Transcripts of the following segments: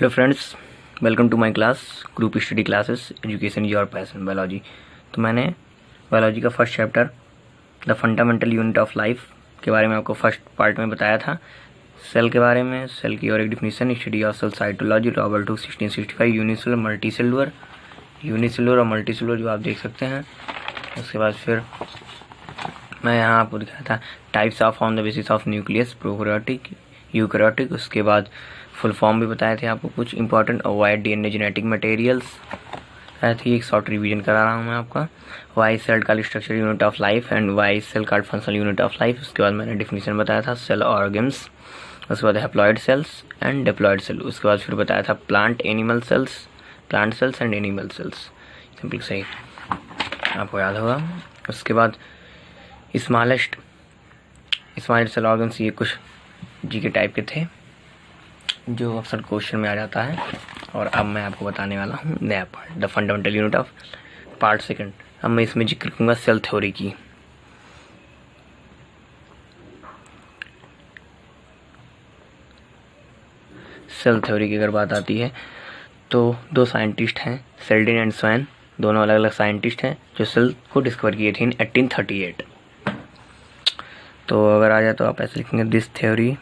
Hello friends, welcome to my class group study classes education your passion biology. तो मैंने biology का first chapter the fundamental unit of life के बारे में आपको फर्स्ट पार्ट में बताया था। सेल के बारे में, सेल की और एक definition, study of cell cytology, Robert Hooke 1665, unicellular और मल्टीसेलुलर जो आप देख सकते हैं। उसके बाद फिर मैं यहाँ आपको दिखाया था types of on the basis of nucleus, prokaryotic, eukaryotic. उसके बाद फुल फॉर्म भी बताए थे आपको कुछ important, wide DNA genetic materials. थी एक शॉर्ट रिवीजन करा रहा हूँ मैं आपका। वाई सेल का structure unit of life and why cell का फंक्शनल यूनिट ऑफ लाइफ। उसके बाद मैंने डिफिनीशन बताया था सेल ऑर्गन्स। उसके बाद haploid cells and diploid cell. उसके बाद फिर बताया था plant cells and animal cells. Simple सही आपको याद होगा। उसके बाद स्मॉलेस्ट सेल ऑर्गन्स, ये कुछ जी के टाइप के थे जो अक्सर क्वेश्चन में आ जाता है। और अब मैं आपको बताने वाला हूँ नया part, the fundamental unit of part second. अब मैं इसमें जिक्र करूँगा सेल थ्योरी की। सेल थ्योरी की अगर बात आती है तो दो साइंटिस्ट हैं, सेल्डिन एंड स्वैन, दोनों अलग अलग साइंटिस्ट हैं जो सेल को डिस्कवर किए थे इन 1838। तो अगर आ जाए तो आप ऐसे लिखेंगे, this theory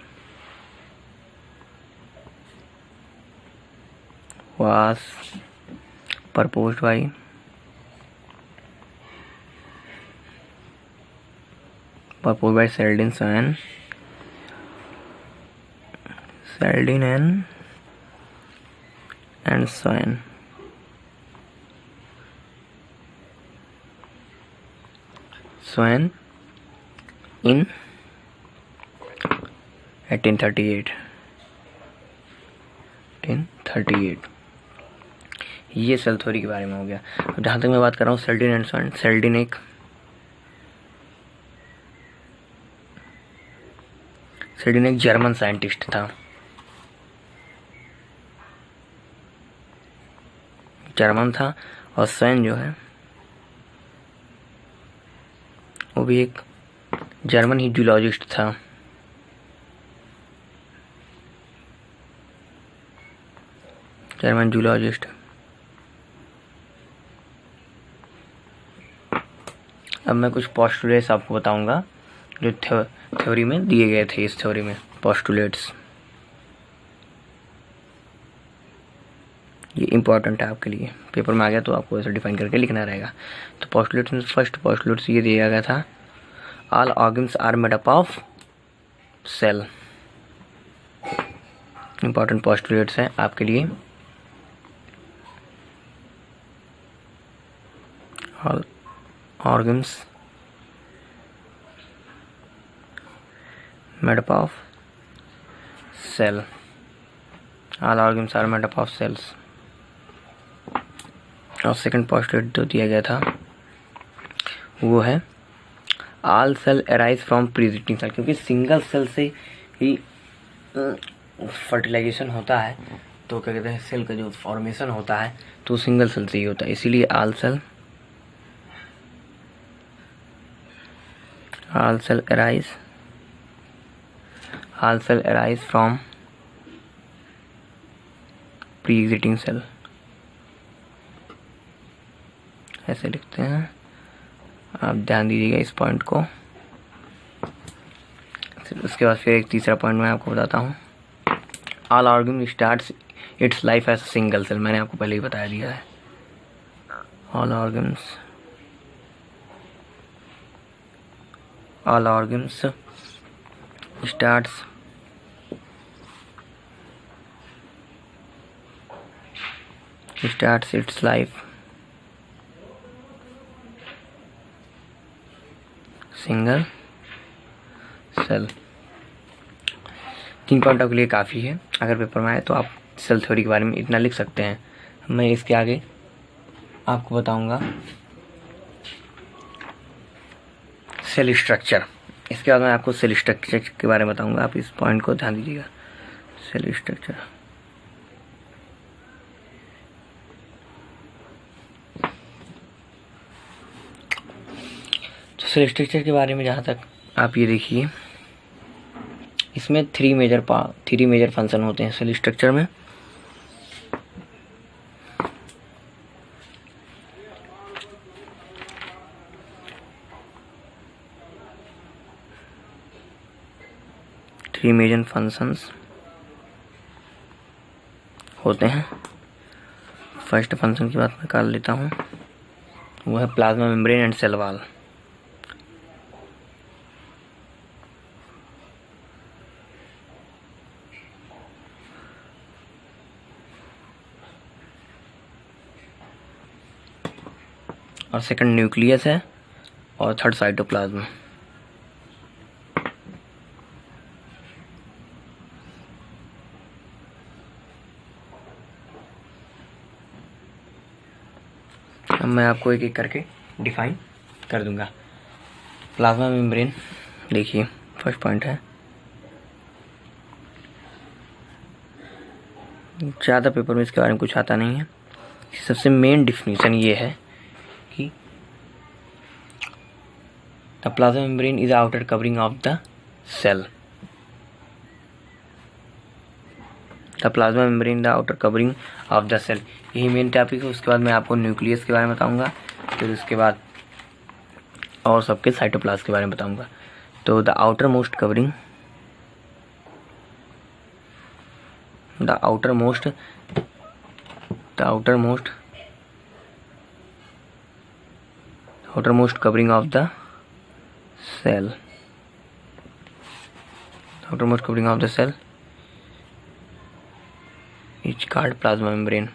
was proposed by Seldin and Swan in 1838। ये सेल थ्योरी के बारे में हो गया। अब जहाँ तक मैं बात कर रहा हूँ सेल्डिन एंड स्वैन, सेल्डिन एक जर्मन साइंटिस्ट था। और स्वैन जो है वो भी एक जर्मन ही जूलॉजिस्ट था। German zoologist. अब मैं कुछ पोस्टुलेट्स आपको बताऊंगा जो थ्योरी में दिए गए थे। इस थ्योरी में पोस्टुलेट्स ये इंपॉर्टेंट है आपके लिए, पेपर में आ गया तो आपको ऐसे डिफाइन करके लिखना रहेगा। तो पोस्टुलेट्स में फर्स्ट पोस्टुलेट्स ये दिया गया था, all organs are made up of cell. Important postulates हैं आपके लिए। All organs made up of cell, all organs are made up of cells। और सेकंड पोस्टुलेट जो दिया गया था वो है all cell arise from pre-existing cell, क्योंकि सिंगल सेल से ही फर्टिलाइजेशन होता है, तो क्या कहते हैं सेल का जो फॉर्मेशन होता है तो सिंगल सेल से ही होता है। इसीलिए all cell arise from pre-existing cell, ऐसे लिखते हैं। आप ध्यान दीजिएगा इस पॉइंट को। उसके बाद फिर एक तीसरा पॉइंट मैं आपको बताता हूँ, all organ starts its life as single cell. मैंने आपको पहले ही बताया दिया है। all organs starts its life single cell. 3 point के लिए काफ़ी है। अगर पेपर में आए तो आप सेल थ्योरी के बारे में इतना लिख सकते हैं। मैं इसके आगे आपको बताऊंगा सेल स्ट्रक्चर। इसके बाद मैं आपको सेल स्ट्रक्चर के बारे में बताऊंगा। आप इस पॉइंट को ध्यान दीजिएगा, सेल स्ट्रक्चर। तो सेल स्ट्रक्चर के बारे में जहाँ तक आप ये देखिए, इसमें थ्री मेजर फंक्शन होते हैं सेल स्ट्रक्चर में। 3 मेजर फंक्शंस होते हैं। फर्स्ट फंक्शन की बात मैं कर लेता हूँ, वो है plasma membrane and cell wall. और सेकंड न्यूक्लियस है और थर्ड साइटोप्लाज्म। अब मैं आपको एक एक करके डिफाइन कर दूंगा। प्लाज्मा मेम्ब्रेन देखिए, फर्स्ट पॉइंट है, ज़्यादा पेपर में इसके बारे में कुछ आता नहीं है। सबसे मेन डिफिनीशन ये है कि the plasma membrane is outer covering of the cell. The plasma membrane the outer covering of the cell, यही मेन टॉपिक है। उसके बाद मैं आपको न्यूक्लियस के बारे में बताऊंगा, फिर उसके बाद और सबके साइटोप्लाज्म के बारे में बताऊंगा। तो the outermost covering, the outermost covering of the cell, outer most covering of the cell is called plasma membrane।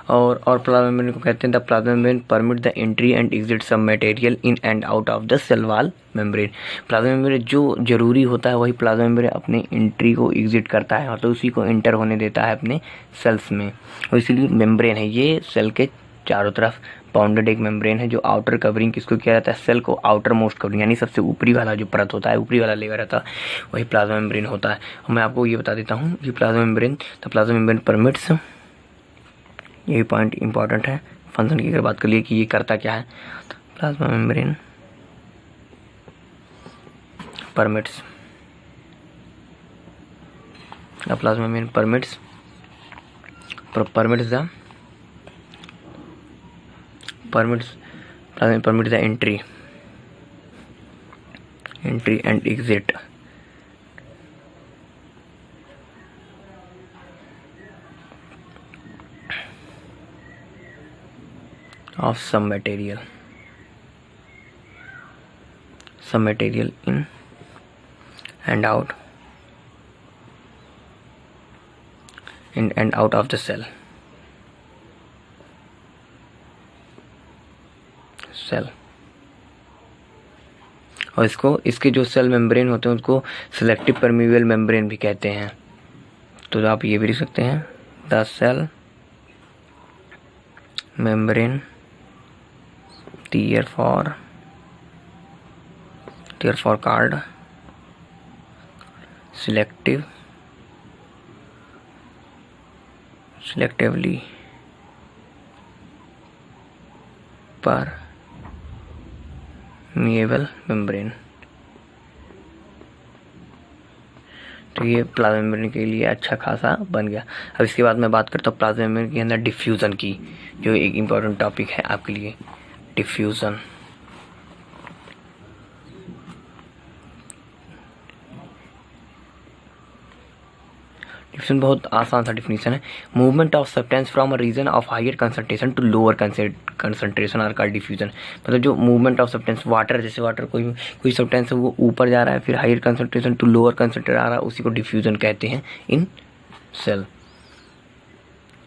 और प्लाज्मा मेम्ब्रेन को कहते हैं the plasma membrane permit the entry and exit सब material in and out of the cell wall membrane. Plasma membrane जो जरूरी होता है वही प्लाज्मा मेम्ब्रेन अपने एंट्री को एग्जिट करता है, मतलब उसी को एंटर होने देता है अपने सेल्स में, और इसीलिए मेम्ब्रेन है। ये सेल के चारों तरफ बाउंडेड एक मेम्ब्रेन है जो आउटर कवरिंग किसको किया जाता है, सेल को आउटर मोस्ट कवरिंग यानी सबसे ऊपरी वाला जो परत होता है, ऊपरी वाला लेयर रहता है, वही प्लाज्मा मेम्ब्रेन होता है। और मैं आपको ये बता देता हूँ कि प्लाज्मा मेम्ब्रेन परमिट्स, यही पॉइंट इंपॉर्टेंट है फंक्शन की अगर बात कर लिए कि ये करता क्या है। Plasma membrane permits, plasma membrane permits the entry and exit of some material in and out of the cell। और इसके जो सेल मेम्ब्रेन होते हैं उसको सिलेक्टिव परमीबल मेम्ब्रेन भी कहते हैं। तो आप ये भी लिख सकते हैं the cell membrane therefore called selectively permeable membrane। तो ये प्लाज्मा मेम्ब्रेन के लिए अच्छा खासा बन गया। अब इसके बाद मैं बात करता हूँ प्लाज्मा मेम्ब्रेन के अंदर डिफ्यूज़न की, जो एक इम्पॉर्टेंट टॉपिक है आपके लिए। डिफ्यूज़न बहुत आसान सा डिफिनीशन है। Movement of substance from a region of higher concentration to lower concentration are called diffusion. मतलब जो मूवमेंट ऑफ सब्सटेंस, वाटर जैसे वाटर कोई सब्सटेंस है वो ऊपर जा रहा है, फिर higher concentration to lower concentration आ रहा है, उसी को डिफ्यूजन कहते हैं इन सेल।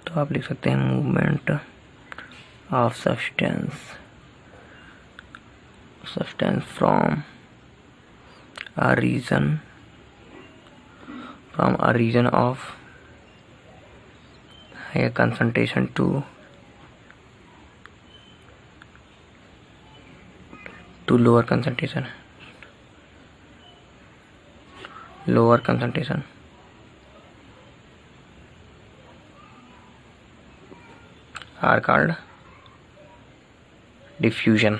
तो आप लिख सकते हैं movement of substance from a region of higher concentration to lower concentration are called diffusion।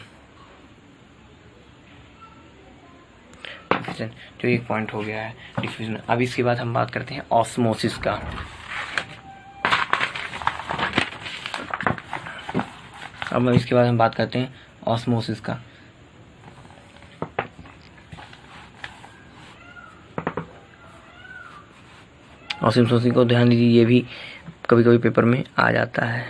जो एक पॉइंट हो गया है डिफ्यूजन। अब इसके बाद हम बात करते हैं ऑस्मोसिस का। अब हम इसके बाद हम बात करते हैं ऑस्मोसिस का। ऑस्मोसिस को ध्यान दीजिए, ये भी कभी कभी पेपर में आ जाता है।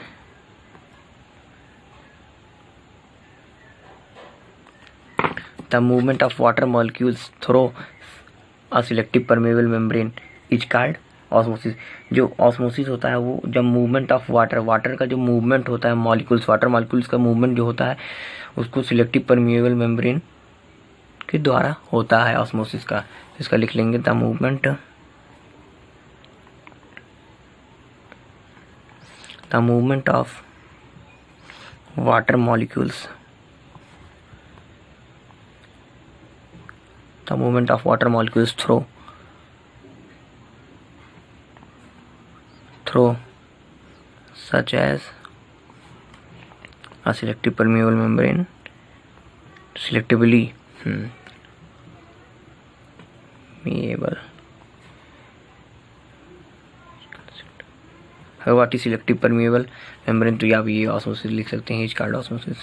The movement of water molecules through a selective permeable membrane is called osmosis. जो ऑस्मोसिस होता है वो जब मूवमेंट ऑफ वाटर का जो मूवमेंट होता है, मॉलिक्यूल्स, वाटर मॉलिक्यूल्स का मूवमेंट जो होता है उसको सिलेक्टिव परमेबल मेम्ब्रेन के द्वारा होता है ऑस्मोसिस का। इसका लिख लेंगे, the movement of water molecules through such as a selective permeable membrane selectively permeable what is selective permeable membrane, तो या ये ऑस्मोसिस लिख सकते हैं, हिचकार्ड ऑस्मोसिस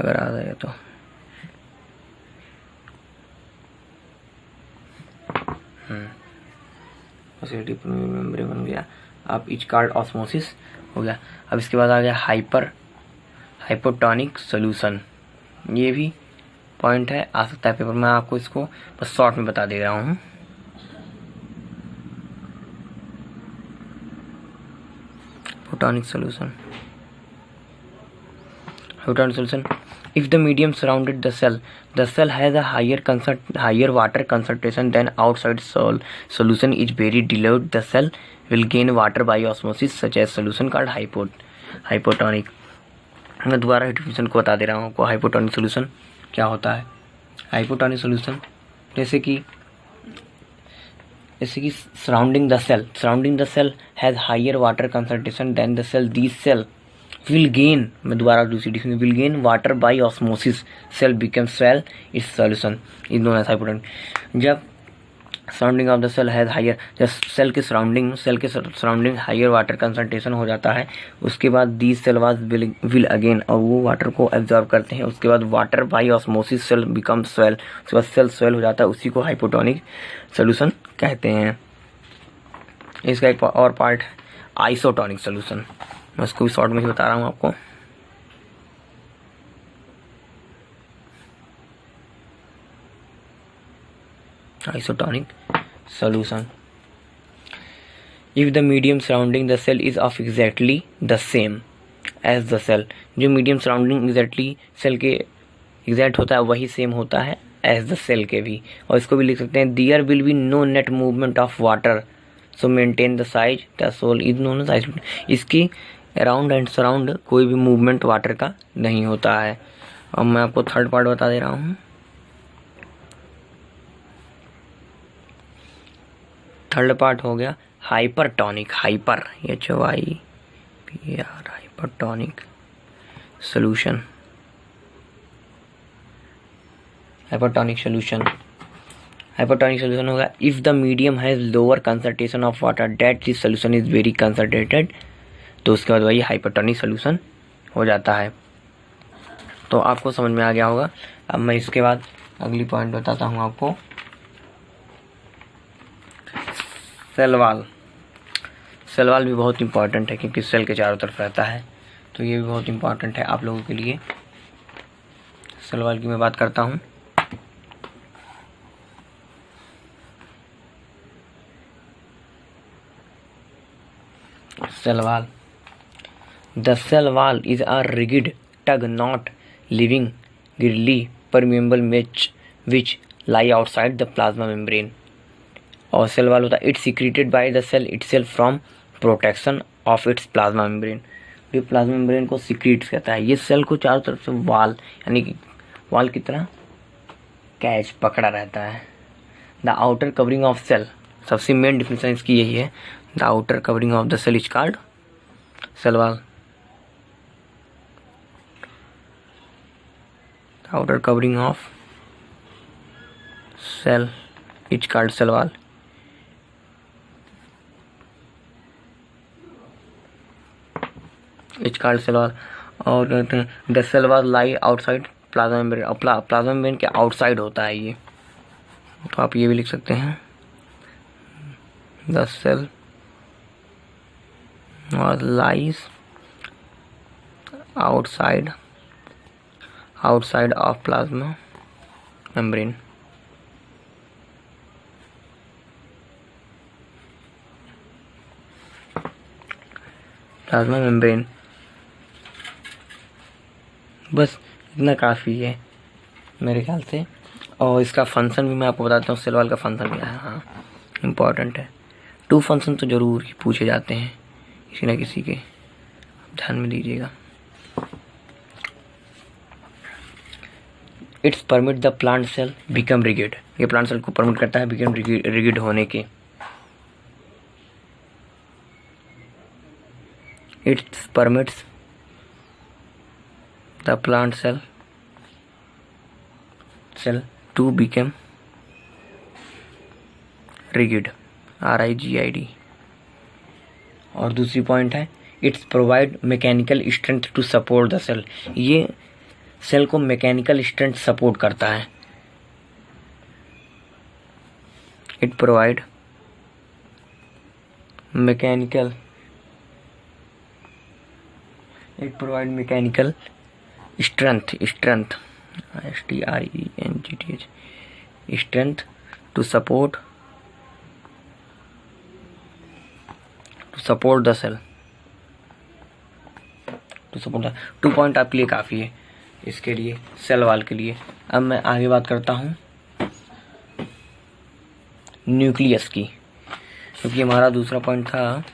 अगर आ जाए तो। सिलेक्टिव परमेबल मेम्ब्रेन बन गया, अब हिचकार्ड ऑस्मोसिस हो गया। अब इसके बाद आ गया हाइपोटोनिक सोल्यूशन। ये भी पॉइंट है, आ सकता है पेपर में, आपको इसको बस शॉर्ट में बता दे रहा हूँ। Hypotonic solution. If the medium surrounded the cell has a higher water concentration than outside solution is very diluted, the cell will gain water by osmosis such as solution called hypotonic. मैं दोबारा definition को बता दे रहा हूँ आपको। Hypotonic solution क्या होता है? हाइपोटोनिक सोल्यूशन जैसे कि surrounding the cell has higher water concentration than the cell, these cell will gain, मैं दोबारा दूसरी definition, will gain water by osmosis, cell becomes swell, its solution is known as hypotonic. जब surrounding of the cell has higher, जब cell के surrounding higher water concentration हो जाता है, उसके बाद these cell was will again, और वो वाटर को एब्जॉर्ब करते हैं, उसके बाद water by osmosis cell become swell, उसके बाद सेल स्वेल हो जाता है, उसी को हाइपोटोनिक सोल्यूशन कहते हैं। इसका एक और पार्ट आइसोटोनिक सोल्यूशन, मैं उसको भी शॉर्ट में ही बता रहा हूँ आपको। Isotonic solution. If the medium surrounding the cell is of exactly the same as the cell, जो medium surrounding exactly cell के exact होता है वही same होता है as the cell के भी, और इसको भी लिख सकते हैं there will be no net movement of water so maintain the size the soul is known as isotonic. इसकी around and surround कोई भी movement वाटर का नहीं होता है। अब मैं आपको थर्ड पार्ट बता दे रहा हूँ। थर्ड पार्ट हो गया hypertonic, hypertonic solution. Hypertonic solution होगा if the medium has lower concentration of water that this solution is very concentrated, तो उसके बाद वही हाइपरटोनिक सोल्यूशन हो जाता है। तो आपको समझ में आ गया होगा। अब मैं इसके बाद अगली पॉइंट बताता हूँ आपको। सेल वाल भी बहुत इंपॉर्टेंट है क्योंकि सेल के चारों तरफ रहता है, तो ये भी बहुत इंपॉर्टेंट है आप लोगों के लिए। सेल वाल की मैं बात करता हूँ। Cell wall, the cell wall is a rigid tough not living ग्रिडली permeable mesh which lie outside the plasma membrane. और सेल वाल होता है it's secreted by the cell itself from protection of its plasma membrane. ये plasma membrane को secrete कहता है। ये cell को चारों तरफ से वाल यानी कि वाल की तरह कैच पकड़ा रहता है। The outer covering of cell, सबसे मेन डिफिनेशन इसकी यही है, the outer covering of the cell is called cell wall. The outer covering of cell is called cell wall. Is called cell wall. और कहते हैं the cell wall lie outside plasma membrane, और plasma membrane के outside होता है ये, तो आप ये भी लिख सकते हैं the cell wall lies outside of plasma membrane. Plasma membrane, बस इतना काफ़ी है मेरे ख्याल से। और इसका फंक्शन भी मैं आपको बताता हूँ, सेल वॉल का फंक्शन क्या है। हाँ, इम्पॉर्टेंट है। 2 फंक्शन तो ज़रूर ही पूछे जाते हैं किसी न किसी के, ध्यान में दीजिएगा। It's permit the plant cell become rigid, ये प्लांट सेल को परमिट करता है बिकम रिगिड होने के। It's permits the plant cell to become rigid, RIGID। और दूसरी पॉइंट है it's provide mechanical strength to support the cell, ये सेल को मैकेनिकल स्ट्रेंथ सपोर्ट करता है। It provide mechanical strength STRENGTH strength to support the cell, to support the. 2 point आपके लिए काफ़ी है इसके लिए, सेल वॉल के लिए। अब मैं आगे बात करता हूँ न्यूक्लियस की, क्योंकि हमारा दूसरा पॉइंट था,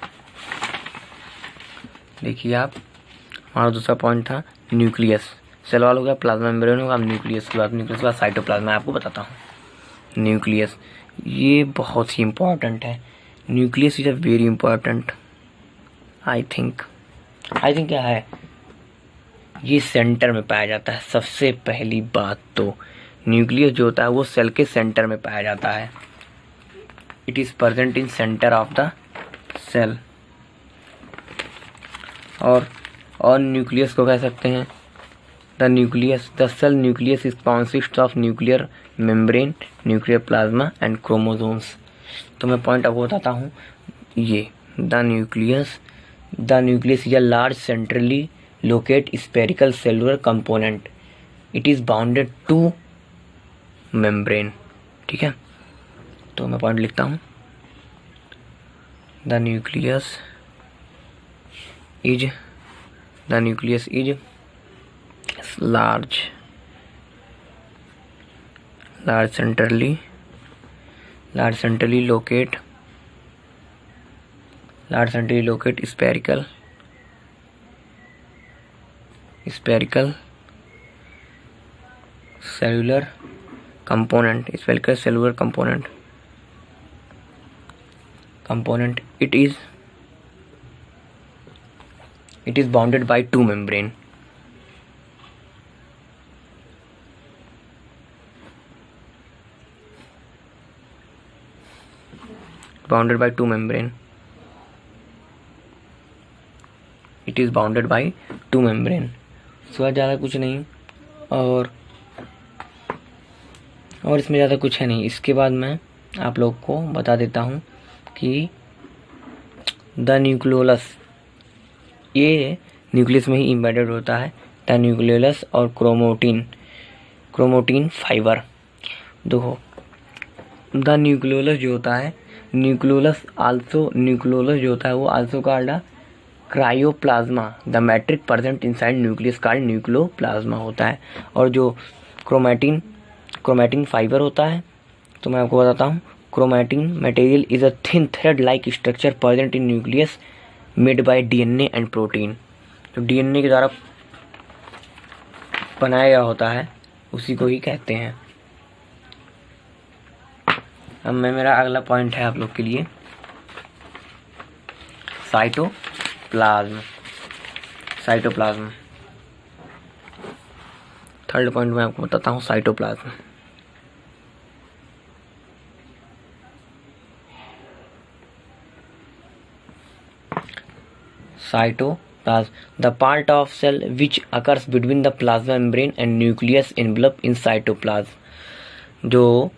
देखिए आप, हमारा दूसरा पॉइंट था न्यूक्लियस। सेल वॉल हो गया, प्लाज्मा मेम्ब्रेन होगा, अब न्यूक्लियस की बात। न्यूक्लियस के बाद साइटोप्लाज्म मैं आपको बताता हूँ। न्यूक्लियस ये बहुत ही इम्पोर्टेंट है। Nucleus is a very important, I think क्या है, ये सेंटर में पाया जाता है। सबसे पहली बात तो न्यूक्लियस जो होता है वो सेल के सेंटर में पाया जाता है। It is present in centre of the cell. और न्यूक्लियस को कह सकते हैं the cell nucleus is consist of nuclear membrane, nuclear plasma and chromosomes. तो मैं पॉइंट आपको बताता हूँ, ये the nucleus is a large centrally locate spherical cellular component, it is bounded to membrane. ठीक है, तो मैं पॉइंट लिखता हूँ, the nucleus is large centrally locate spherical cellular component. It is bounded by two membrane. It is bounded by two membrane. उसके ज़्यादा कुछ नहीं, और इसमें ज़्यादा कुछ है नहीं। इसके बाद मैं आप लोग को बता देता हूँ कि द न्यूक्लियोलस, ये न्यूक्लियस में ही इम्बेडेड होता है। द न्यूक्लियोलस और क्रोमोटिन फाइबर। देखो, द न्यूक्लियोलस जो होता है, न्यूक्लियोलस जो होता है वो also called karyoplasma. The matrix present inside nucleus called nucleoplasma होता है। और जो क्रोमैटिन फाइबर होता है, तो मैं आपको बताता हूँ, chromatin material is a thin thread like structure present in nucleus made by DNA and protein. जो DNA के द्वारा बनाया गया होता है उसी को ही कहते हैं। अब मेरा अगला पॉइंट है आप लोग के लिए साइटोप्लाज्म। थर्ड पॉइंट मैं आपको बताता हूँ cytoplasm. cytoplasm the part of cell which occurs between the plasma membrane and nucleus envelope in cytoplasm। जो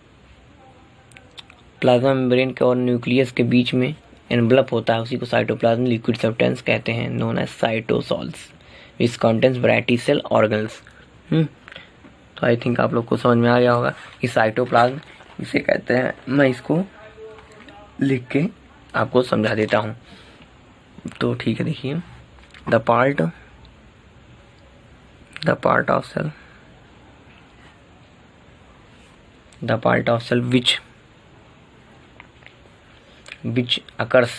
प्लाज्मा मेम्ब्रेन के और न्यूक्लियस के बीच में एनवलप होता है उसी को साइटोप्लाज्म लिक्विड सब्सटेंस कहते हैं, known as cytosols which contains variety cell organs. तो आई थिंक आप लोग को समझ में आ गया होगा कि साइटोप्लाज्म इसे कहते हैं। मैं इसको लिख के आपको समझा देता हूँ। तो ठीक है, देखिए the part of cell which occurs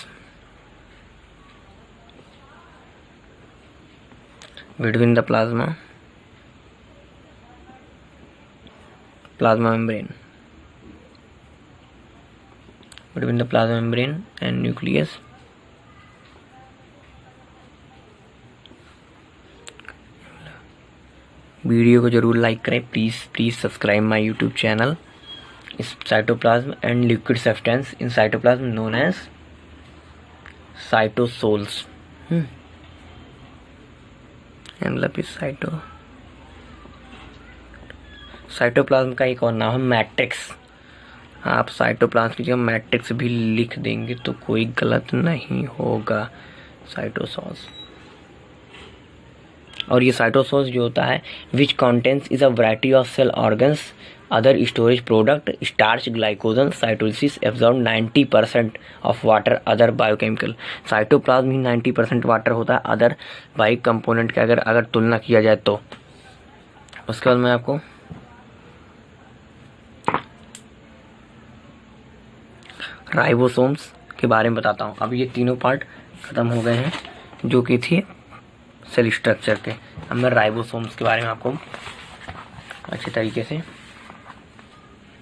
between the plasma membrane and nucleus video को जरूर लाइक करें, please subscribe my YouTube channel. इस cytoplasm and liquid substance in cytoplasm known as cytosols. Envelope is cytoplasm का एक और नाम है matrix. आप साइटोप्लाज्म की जगह मैट्रिक्स भी लिख देंगे तो कोई गलत नहीं होगा। साइटोसोल्स, और ये साइटोसोल्स जो होता है which contains is a variety of cell organs other storage product starch glycogen cytolysis absorb 90% of water other biochemical. Cytoplasm ही 90% वाटर होता है अदर बायो कंपोनेंट के अगर तुलना किया जाए तो। उसके बाद मैं आपको राइबोसोम्स के बारे में बताता हूँ। अब ये तीनों पार्ट खत्म हो गए हैं जो कि थे सेल स्ट्रक्चर के। अब मैं राइबोसोम्स के बारे में आपको अच्छे तरीके से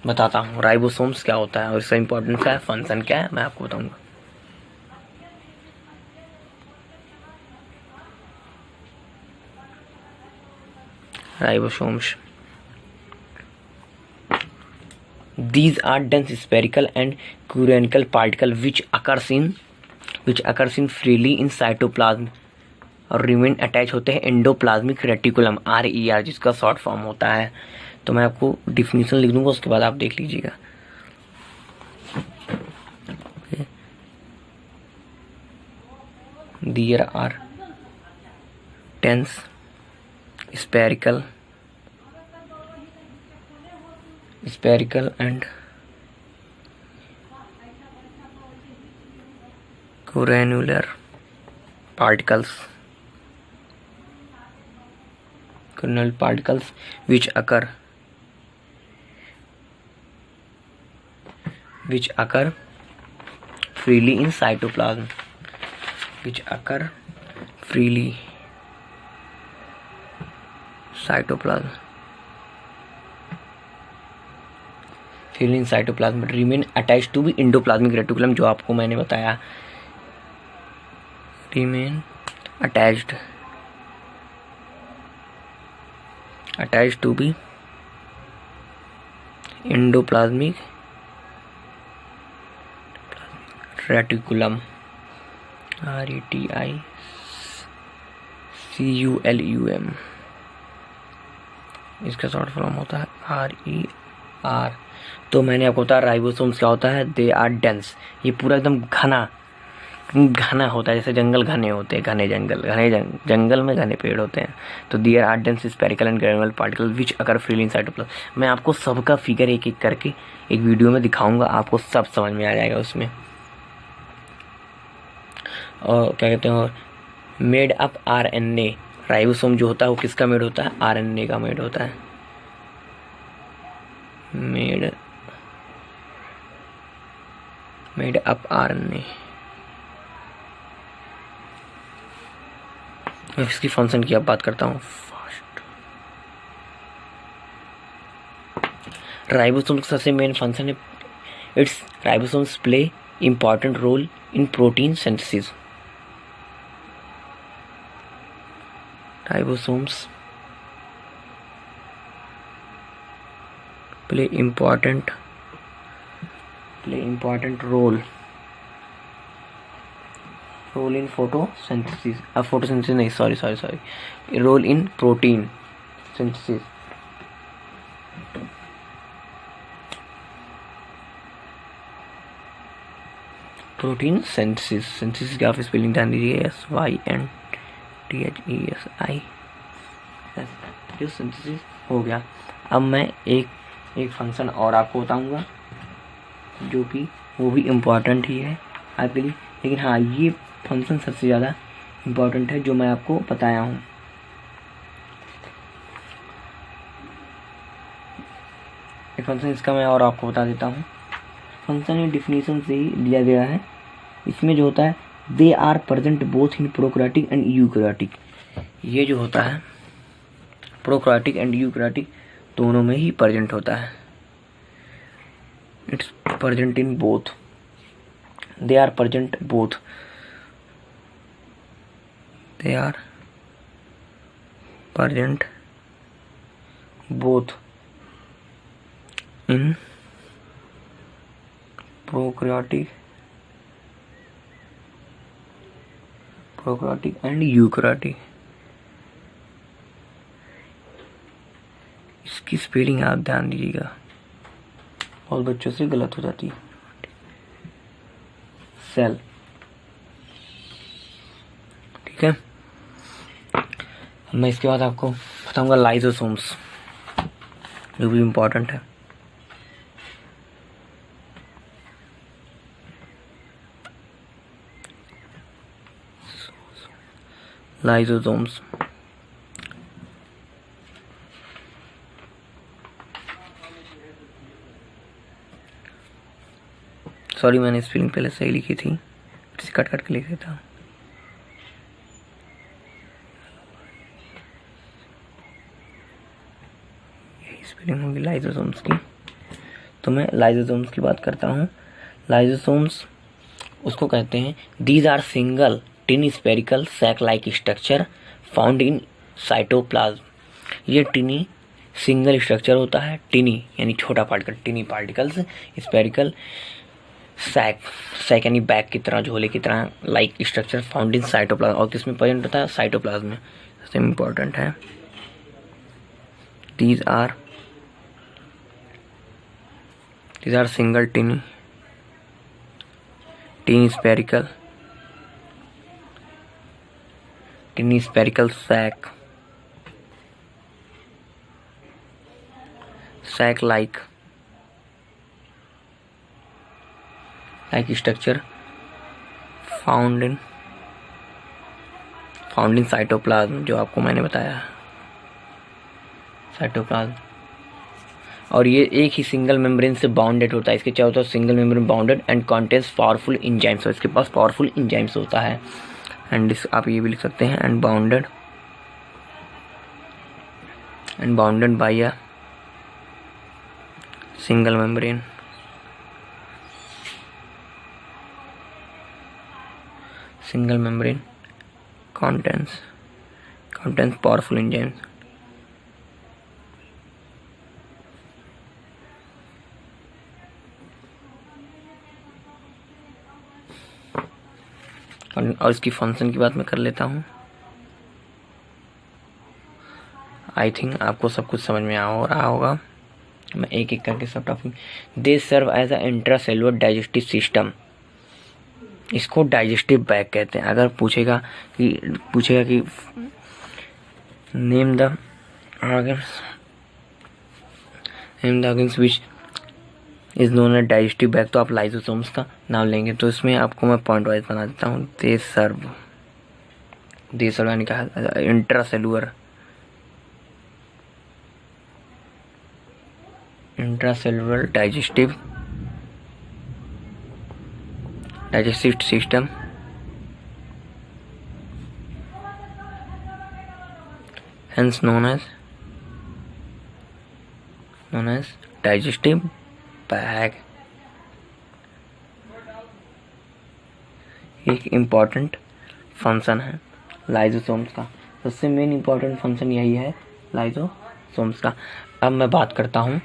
बताता हूँ। राइबोसोम्स क्या होता है और इसका इंपॉर्टेंस क्या है, फंक्शन क्या है, मैं आपको बताऊंगा। Ribosomes these are dense spherical and conical particles which occurs in freely in cytoplasm और रिमेन अटैच होते हैं एंडोप्लाज्मिक रेटिकुलम RER जिसका शॉर्ट फॉर्म होता है। तो मैं आपको डिफिनीशन लिख दूंगा, उसके बाद आप देख लीजिएगा। There are dense spherical and granular particles which occur freely in cytoplasm remain attached to भी एंडोप्लाज्मिक रेटिकुलम जो आपको मैंने बताया। remain attached to be endoplasmic reticulum RETICULUM इसका शॉर्ट फॉर्म होता है RER। तो मैंने आपको बताया राइबोसोम्स क्या होता है, दे आर डेंस, ये पूरा एकदम घना होता है, जैसे जंगल घने होते हैं, घने जंगल में घने पेड़ होते हैं। तो there are dense spherical and granular particle which occur freely in cytoplasm. मैं आपको सबका फिगर एक एक करके एक वीडियो में दिखाऊंगा, आपको सब समझ में आ जाएगा उसमें। और क्या कहते हैं, मेड अप RNA, राइबोसोम जो होता है वो किसका मेड होता है, RNA का मेड होता है। Made up RNA। मैं इसकी फंक्शन की अब बात करता हूँ फास्ट। राइबोसोम का सबसे मेन फंक्शन है it's ribosomes play important role in protein synthesis. Ribosomes play important role role in photosynthesis, photosynthesis नहीं, sorry, role in protein synthesis. Protein synthesis, synthesis की आप स्पेलिंग ध्यान दीजिए, SYNTHESI। जो सिंथेसिस हो गया। अब मैं एक फंक्शन और आपको बताऊंगा जो कि वो भी इम्पोर्टेंट ही है आपके लिए, लेकिन हाँ ये फंक्शन सबसे ज़्यादा इम्पोर्टेंट है जो मैं आपको बताया हूँ। एक फंक्शन इसका मैं और आपको बता देता हूँ। फंक्शन ये डिफिनीशन से ही लिया गया है। इसमें जो होता है they are present both in prokaryotic and eukaryotic. ये जो होता है प्रोकैरियोटिक एंड यूकैरियोटिक दोनों में ही प्रेजेंट होता है। It's present in both, they are present both, they are present both in prokaryotic and eukaryotic. इसकी स्पेलिंग आप ध्यान दीजिएगा, बहुत बच्चों से गलत हो जाती है। सेल, ठीक है। मैं इसके बाद आपको बताऊंगा लाइसोसोम्स, जो भी इम्पोर्टेंट है। लाइसोसोम्स, सॉरी मैंने स्पेलिंग पहले सही लिखी थी, इसे कट कट के लिख देता हूँ। यही स्पेलिंग होगी लाइसोसोम्स की। तो मैं लाइसोसोम्स की बात करता हूँ। लाइसोसोम्स उसको कहते हैं these are single tiny spherical sac like structure found in cytoplasm. ये टिनी सिंगल स्ट्रक्चर होता है, टिनी यानी छोटा particle, tiny particles, spherical sac यानी बैग की तरह, झोले की तरह, like structure found in cytoplasm. और किसमें प्रेजेंट होता है? साइटोप्लाज्म में। सबसे इम्पोर्टेंट है these are single tiny spherical sac like structure found in cytoplasm, जो आपको मैंने बताया साइटोप्लाज्म। और ये एक ही सिंगल मेम्ब्रेन से बाउंडेड होता है। इसके क्या होता है? Single membrane bounded and contains powerful enzymes. इसके पास पावरफुल एंजाइम्स होता है। एंड आप ये भी लिख सकते हैं and bounded by a single membrane. Single membrane contains powerful enzymes। और इसकी फंक्शन की बात मैं कर लेता हूँ। आई थिंक आपको सब कुछ समझ में आ रहा होगा। मैं एक एक करके सब topic. They serve as a intracellular digestive system. इसको डाइजेस्टिव बैग कहते हैं। अगर पूछेगा कि name the organs which is known as digestive bag, तो आप लाइसोसोम्स का नाम लेंगे। तो इसमें आपको मैं पॉइंट वाइज बना देता हूँ। दे सर्व यानी कहा intracellular digestive system, hence known as digestive bag। एक इम्पॉर्टेंट फंक्शन है लाइसोसोम्स का। सबसे मेन इम्पॉर्टेंट फंक्शन यही है लाइसोसोम्स का। अब मैं बात करता हूँ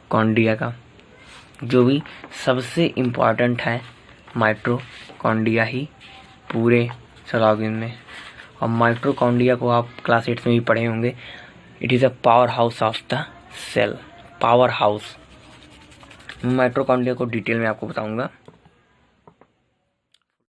माइटोकॉन्ड्रिया का जो भी सबसे इम्पॉर्टेंट है, माइटोकॉन्ड्रिया ही पूरे सेल ऑर्गेन में। और माइटोकॉन्ड्रिया को आप क्लास 8 में भी पढ़े होंगे। It is a power house of the cell, power house. Mitochondria को डिटेल में आपको बताऊंगा।